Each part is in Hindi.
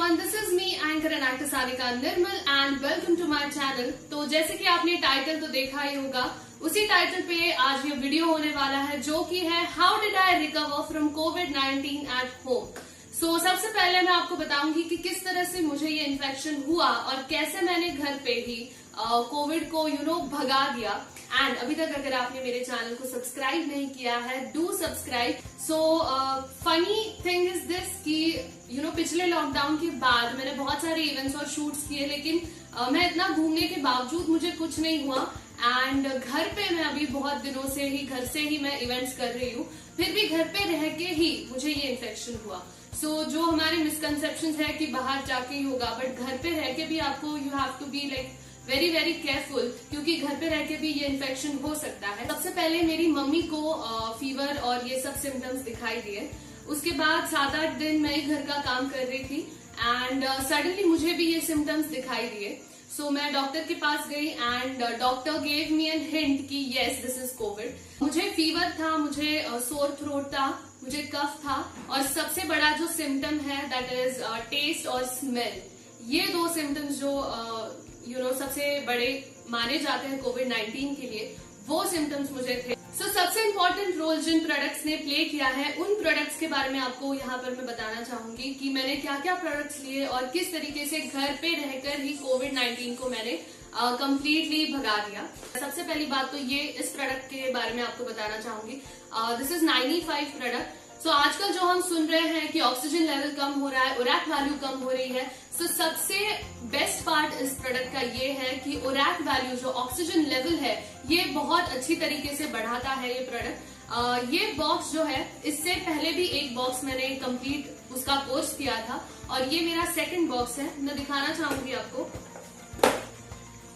everyone, this is me, anchor and actor Sanika Nirmal and welcome to my channel। तो जैसे कि आपने टाइटल तो देखा ही होगा, उसी टाइटल पे आज ये वीडियो होने वाला है जो कि है how did I recover from covid at home. सबसे पहले मैं आपको बताऊंगी कि किस तरह से मुझे ये इन्फेक्शन हुआ और कैसे मैंने घर पे ही कोविड को भगा दिया। एंड अभी तक अगर आपने मेरे चैनल को सब्सक्राइब नहीं किया है, do subscribe. Funny thing is this कि पिछले लॉकडाउन के बाद मैंने बहुत सारे इवेंट्स और शूट्स किए, लेकिन मैं इतना घूमने के बावजूद मुझे कुछ नहीं हुआ। एंड घर पे मैं अभी बहुत दिनों से ही घर से ही मैं इवेंट्स कर रही हूँ, फिर भी घर पे रह के ही मुझे ये इन्फेक्शन हुआ। जो हमारे मिसकंसेप्शन है कि बाहर जाके ही होगा, बट घर पे रह के भी आपको you have to be like very very careful, क्योंकि घर पे रह के भी ये इन्फेक्शन हो सकता है। सबसे पहले मेरी मम्मी को फीवर और ये सब सिम्टम्स दिखाई दिए। उसके बाद 7-8 दिन मैं घर का काम कर रही थी एंड सडनली मुझे भी ये सिम्टम्स दिखाई दिए। मैं डॉक्टर के पास गई and doctor gave me an hint कि यस दिस इज कोविड। मुझे फीवर था, मुझे सोर थ्रोट था, मुझे कफ था और सबसे बड़ा जो सिम्टम है दैट इज टेस्ट और स्मेल। ये दो सिम्टम्स जो सबसे बड़े माने जाते हैं कोविड-19 के लिए, वो सिम्टम्स मुझे थे। सबसे इम्पोर्टेंट रोल जिन प्रोडक्ट्स ने प्ले किया है, उन प्रोडक्ट्स के बारे में आपको यहाँ पर मैं बताना चाहूंगी कि मैंने क्या क्या प्रोडक्ट्स लिए और किस तरीके से घर पे रहकर ही कोविड-19 को मैंने कंप्लीटली भगा दिया। सबसे पहली बात तो ये इस प्रोडक्ट के बारे में आपको बताना चाहूंगी। This is 95 product. आजकल जो हम सुन रहे हैं कि ऑक्सीजन लेवल कम हो रहा है, ओरैक वैल्यू कम हो रही है, सबसे बेस्ट पार्ट इस प्रोडक्ट का ये है कि ओरैक वैल्यू जो ऑक्सीजन लेवल है ये बहुत अच्छी तरीके से बढ़ाता है ये प्रोडक्ट। ये बॉक्स जो है, इससे पहले भी एक बॉक्स मैंने कंप्लीट उसका कोर्स किया था और ये मेरा सेकंड बॉक्स है। मैं दिखाना चाहूंगी आपको,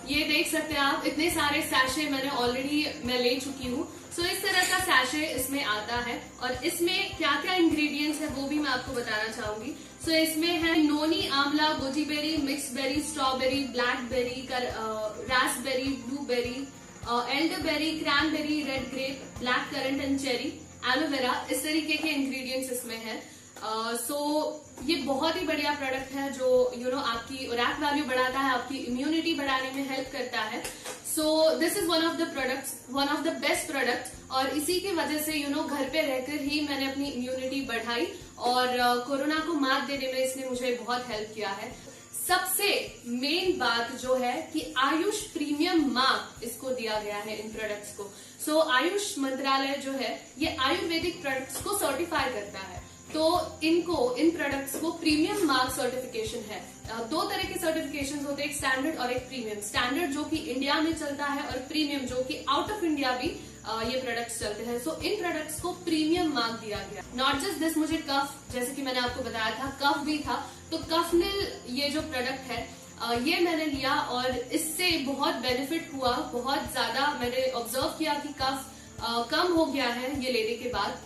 ये देख सकते हैं आप, इतने सारे सैशे मैंने ऑलरेडी ले चुकी हूँ। इस तरह का सैशे इसमें आता है और इसमें क्या क्या इंग्रेडिएंट्स है वो भी मैं आपको बताना चाहूंगी। इसमें है noni, amla, goji berry, mix berry, strawberry, blackberry, raspberry, blueberry, elderberry, cranberry, red grape, black currant and cherry, aloe vera, इस तरीके के इंग्रेडिएंट्स इसमें है। ये बहुत ही बढ़िया प्रोडक्ट है जो आपकी ओरैक वैल्यू बढ़ाता है, आपकी इम्यूनिटी बढ़ाने में हेल्प करता है। This is one of the best products और इसी की वजह से घर पे रहकर ही मैंने अपनी इम्यूनिटी बढ़ाई और कोरोना को मात देने में इसने मुझे बहुत हेल्प किया है। सबसे मेन बात जो है कि आयुष प्रीमियम मार्क इसको दिया गया है इन प्रोडक्ट्स को। आयुष मंत्रालय जो है ये आयुर्वेदिक प्रोडक्ट्स को सर्टिफाई करता है, तो इन प्रोडक्ट्स को प्रीमियम मार्क सर्टिफिकेशन है। दो तरह के सर्टिफिकेशन होते हैं, एक स्टैंडर्ड और एक प्रीमियम। स्टैंडर्ड जो कि इंडिया में चलता है और प्रीमियम जो कि आउट ऑफ इंडिया भी ये प्रोडक्ट्स चलते हैं। इन प्रोडक्ट्स को प्रीमियम मार्क दिया गया। नॉट जस्ट दिस, मुझे कफ, जैसे कि मैंने आपको बताया था, कफ भी था, तो कफनिल ये जो प्रोडक्ट है ये मैंने लिया और इससे बहुत बेनिफिट हुआ। बहुत ज्यादा मैंने ऑब्जर्व किया कि कफ कम हो गया है ये लेने के बाद।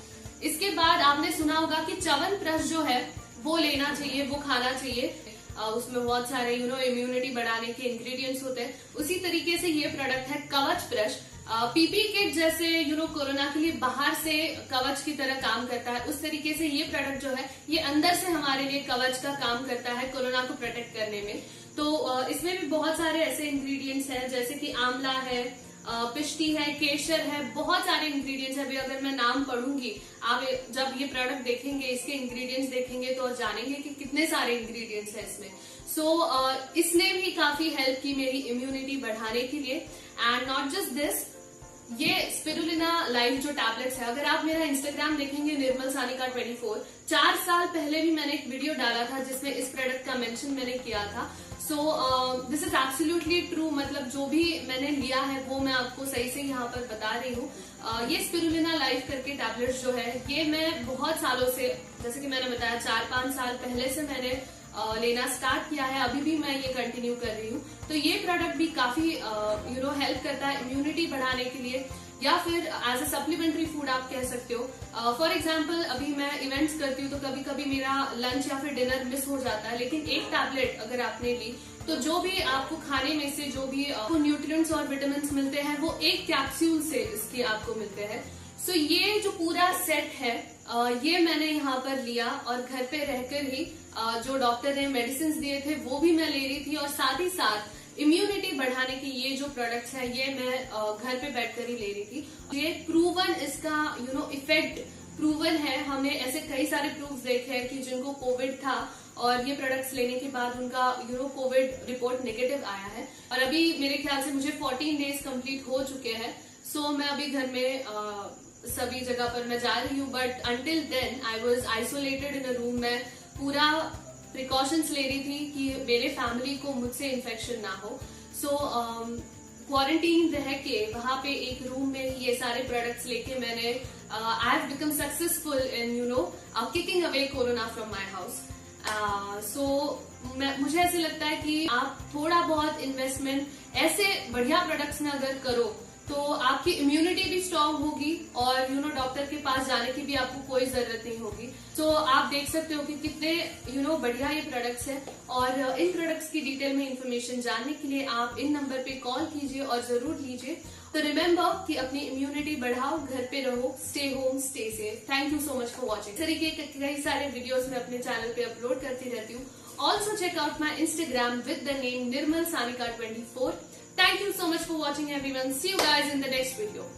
इसके बाद आपने सुना होगा कि च्यवनप्राश जो है वो लेना चाहिए, वो खाना चाहिए। उसमें बहुत सारे इम्यूनिटी बढ़ाने के इंग्रेडिएंट्स होते हैं। उसी तरीके से ये प्रोडक्ट है कवचप्राश। पीपी किट जैसे कोरोना के लिए बाहर से कवच की तरह काम करता है, उस तरीके से ये प्रोडक्ट जो है ये अंदर से हमारे लिए कवच का काम करता है कोरोना को प्रोटेक्ट करने में। इसमें भी बहुत सारे ऐसे इंग्रेडिएंट्स हैं जैसे कि आंवला है, पिष्टी है, केसर है, बहुत सारे इंग्रेडिएंट्स है। अभी अगर मैं नाम पढ़ूंगी, आप जब ये प्रोडक्ट देखेंगे, इसके इंग्रेडिएंट्स देखेंगे तो जानेंगे कि कितने सारे इंग्रेडिएंट्स है इसमें। इसने भी काफी हेल्प की मेरी इम्यूनिटी बढ़ाने के लिए। एंड नॉट जस्ट दिस, ये स्पिरुलिना लाइव जो टैबलेट्स है, अगर आप मेरा इंस्टाग्राम देखेंगे निर्मल सानिका 24, 4 साल पहले भी मैंने एक वीडियो डाला था जिसमें इस प्रोडक्ट का मेंशन मैंने किया था। दिस इज एब्सोल्युटली ट्रू, मतलब जो भी मैंने लिया है वो मैं आपको सही से यहाँ पर बता रही हूँ। ये स्पिरुलिना लाइव करके टैबलेट्स जो है ये मैं बहुत सालों से, जैसे कि मैंने बताया 4-5 साल पहले से मैंने लेना स्टार्ट किया है, अभी भी मैं ये कंटिन्यू कर रही हूँ। तो ये प्रोडक्ट भी काफी हेल्प करता है इम्यूनिटी बढ़ाने के लिए, या फिर एज अ सप्लीमेंट्री फूड आप कह सकते हो। फॉर एग्जाम्पल अभी मैं इवेंट्स करती हूँ तो कभी कभी मेरा लंच या फिर डिनर मिस हो जाता है, लेकिन एक टैबलेट अगर आपने ली तो जो भी आपको खाने में से जो भी न्यूट्रिएंट्स और विटामिन मिलते हैं वो एक कैप्सूल से इसके आपको मिलते हैं। ये जो पूरा सेट है ये मैंने यहाँ पर लिया और घर पे रहकर ही जो डॉक्टर ने मेडिसिन दिए थे वो भी मैं ले रही थी, और साथ ही साथ इम्यूनिटी बढ़ाने की ये जो प्रोडक्ट्स है ये मैं घर पे बैठकर ही ले रही थी। ये प्रूवन, इसका इफेक्ट प्रूवन है। हमने ऐसे कई सारे प्रूफ देखे हैं कि जिनको कोविड था और ये प्रोडक्ट्स लेने के बाद उनका कोविड रिपोर्ट नेगेटिव आया है, और अभी मेरे ख्याल से मुझे 14 डेज कंप्लीट हो चुके हैं। सो मैं अभी घर में सभी जगह पर मैं जा रही हूँ, but until then I was isolated in a room. मैं पूरा प्रिकॉशंस ले रही थी कि मेरे फैमिली को मुझसे इन्फेक्शन ना हो। सो क्वारंटीन रह के वहां पे एक रूम में ही ये सारे प्रोडक्ट्स लेके मैंने I have become successful in kicking away corona from my house. मुझे ऐसे लगता है कि आप थोड़ा बहुत इन्वेस्टमेंट ऐसे बढ़िया प्रोडक्ट्स में अगर करो तो आपकी इम्यूनिटी भी स्ट्रांग होगी, और डॉक्टर के पास जाने की भी आपको कोई जरूरत नहीं होगी। तो आप देख सकते हो कि कितने बढ़िया ये प्रोडक्ट्स हैं, और इन प्रोडक्ट्स की डिटेल में इंफॉर्मेशन जानने के लिए आप इन नंबर पे कॉल कीजिए और जरूर लीजिए। तो रिमेम्बर कि अपनी इम्यूनिटी बढ़ाओ, घर पे रहो, stay home, stay safe. Thank you so much for watching. इस तरीके के कई सारे वीडियोस मैं अपने चैनल पे अपलोड करती रहती हूँ। Also check out my Instagram with the name Nirmal Sanika 24. Thank you so much for watching everyone. See you guys in the next video.